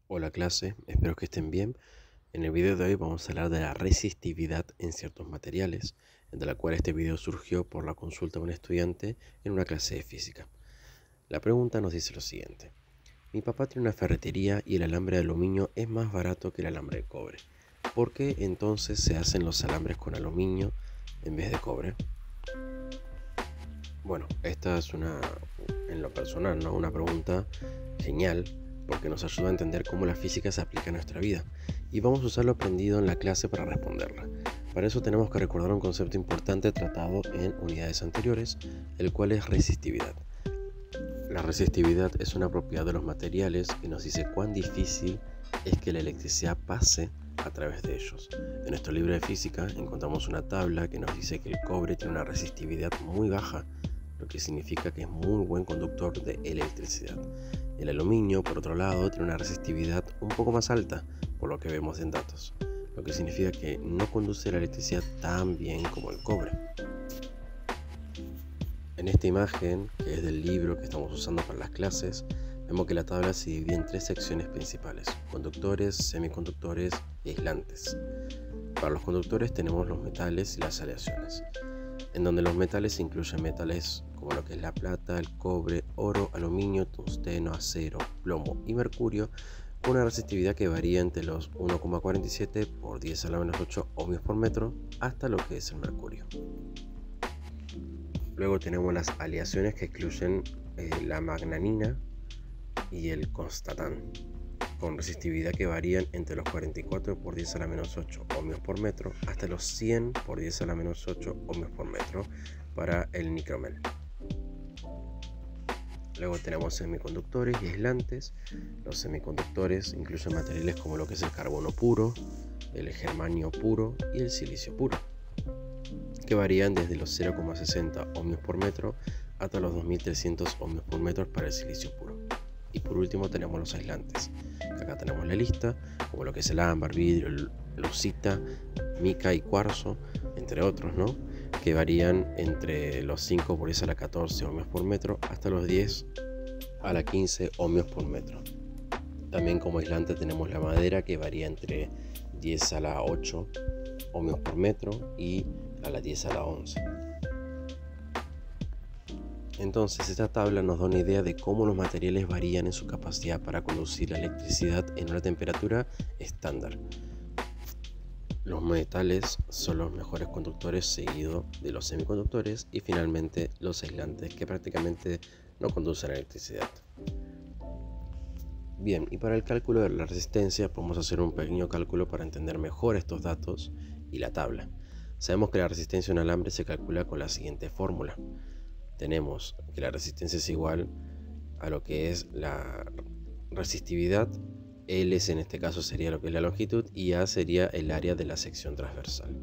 Hola clase, espero que estén bien. En el video de hoy vamos a hablar de la resistividad en ciertos materiales, de la cual este video surgió por la consulta de un estudiante en una clase de física. La pregunta nos dice lo siguiente. Mi papá tiene una ferretería y el alambre de aluminio es más barato que el alambre de cobre. ¿Por qué entonces se hacen los alambres con aluminio en vez de cobre? Bueno, esta es en lo personal, ¿no? Una pregunta genial porque nos ayuda a entender cómo la física se aplica a nuestra vida y vamos a usar lo aprendido en la clase para responderla. Para eso tenemos que recordar un concepto importante tratado en unidades anteriores, el cual es resistividad. La resistividad es una propiedad de los materiales que nos dice cuán difícil es que la electricidad pase a través de ellos. En nuestro libro de física encontramos una tabla que nos dice que el cobre tiene una resistividad muy baja, lo que significa que es muy buen conductor de electricidad. El aluminio, por otro lado, tiene una resistividad un poco más alta, por lo que vemos en datos, lo que significa que no conduce la electricidad tan bien como el cobre. En esta imagen, que es del libro que estamos usando para las clases, vemos que la tabla se divide en tres secciones principales: conductores, semiconductores y aislantes. Para los conductores tenemos los metales y las aleaciones, en donde los metales incluyen metales como lo que es la plata, el cobre, oro, aluminio, tungsteno, acero, plomo y mercurio, con una resistividad que varía entre los 1,47 por 10 a la menos 8 ohmios por metro hasta lo que es el mercurio. Luego tenemos las aleaciones que incluyen la magnanina y el constatán, con resistividad que varían entre los 44 por 10 a la menos 8 ohmios por metro hasta los 100 por 10 a la menos 8 ohmios por metro para el nicromel. Luego tenemos semiconductores y aislantes. Los semiconductores incluyen materiales como lo que es el carbono puro, el germanio puro y el silicio puro, que varían desde los 0,60 ohmios por metro hasta los 2300 ohmios por metro para el silicio puro. Y por último tenemos los aislantes, que acá tenemos la lista, como lo que es el ámbar, vidrio, leucita, mica y cuarzo, entre otros, ¿no? Que varían entre los 5 por 10 a la 14 ohmios por metro hasta los 10 a la 15 ohmios por metro. También como aislante tenemos la madera, que varía entre 10 a la 8 ohmios por metro y a la 10 a la 11. Entonces esta tabla nos da una idea de cómo los materiales varían en su capacidad para conducir la electricidad en una temperatura estándar. Los metales son los mejores conductores, seguido de los semiconductores y finalmente los aislantes, que prácticamente no conducen electricidad. Bien, y para el cálculo de la resistencia podemos hacer un pequeño cálculo para entender mejor estos datos y la tabla. Sabemos que la resistencia de un alambre se calcula con la siguiente fórmula. Tenemos que la resistencia es igual a lo que es la resistividad. L en este caso sería lo que es la longitud y A sería el área de la sección transversal.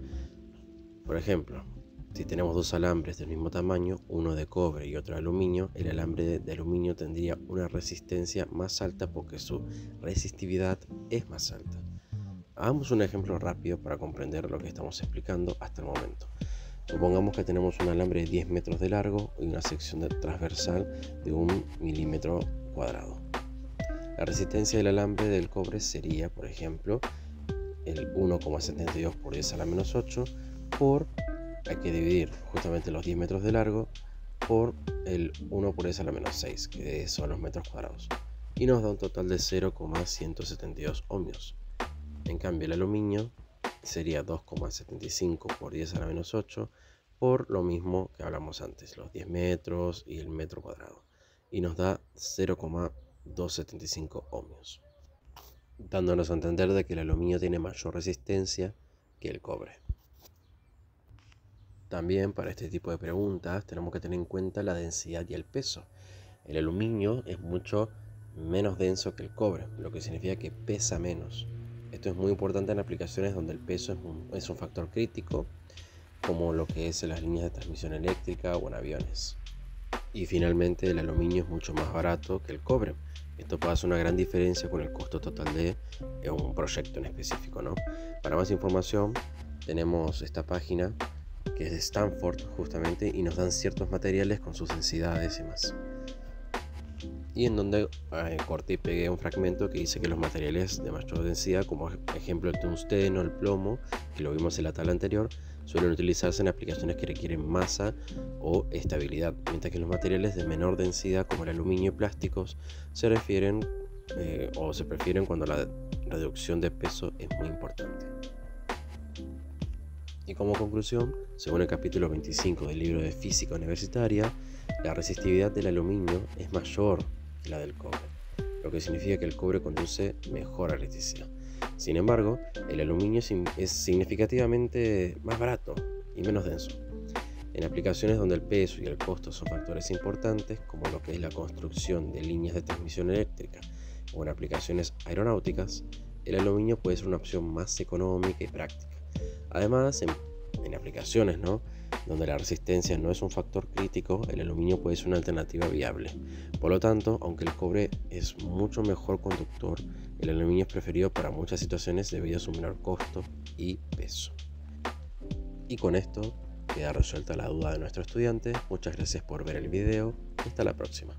Por ejemplo, si tenemos dos alambres del mismo tamaño, uno de cobre y otro de aluminio, el alambre de aluminio tendría una resistencia más alta porque su resistividad es más alta. Hagamos un ejemplo rápido para comprender lo que estamos explicando hasta el momento. Supongamos que tenemos un alambre de 10 metros de largo y una sección transversal de 1 milímetro cuadrado. La resistencia del alambre del cobre sería, por ejemplo, el 1,72 por 10 a la menos 8 hay que dividir justamente los 10 metros de largo por el 1 por 10 a la menos 6, que son los metros cuadrados, y nos da un total de 0,172 ohmios. En cambio, el aluminio sería 2,75 por 10 a la menos 8 por lo mismo que hablamos antes, los 10 metros y el metro cuadrado, y nos da 0,275 ohmios, dándonos a entender de que el aluminio tiene mayor resistencia que el cobre. También para este tipo de preguntas tenemos que tener en cuenta la densidad y el peso. El aluminio es mucho menos denso que el cobre, lo que significa que pesa menos. Esto es muy importante en aplicaciones donde el peso es un factor crítico, como lo que es en las líneas de transmisión eléctrica o en aviones. Y finalmente el aluminio es mucho más barato que el cobre. Esto puede hacer una gran diferencia con el costo total de un proyecto en específico, ¿no? Para más información tenemos esta página que es de Stanford justamente y nos dan ciertos materiales con sus densidades y más. y en donde corté y pegué un fragmento que dice que los materiales de mayor densidad, como ejemplo el tungsteno, el plomo, que lo vimos en la tabla anterior, suelen utilizarse en aplicaciones que requieren masa o estabilidad, mientras que los materiales de menor densidad, como el aluminio y plásticos, se prefieren cuando la reducción de peso es muy importante. Y como conclusión, según el capítulo 25 del libro de Física Universitaria, la resistividad del aluminio es mayor que la del cobre, lo que significa que el cobre conduce mejor a la electricidad. Sin embargo, el aluminio es significativamente más barato y menos denso. En aplicaciones donde el peso y el costo son factores importantes, como lo que es la construcción de líneas de transmisión eléctrica o en aplicaciones aeronáuticas, el aluminio puede ser una opción más económica y práctica. Además, en aplicaciones donde la resistencia no es un factor crítico, el aluminio puede ser una alternativa viable. Por lo tanto, aunque el cobre es mucho mejor conductor, el aluminio es preferido para muchas situaciones debido a su menor costo y peso. Y con esto queda resuelta la duda de nuestro estudiante. Muchas gracias por ver el video. Hasta la próxima.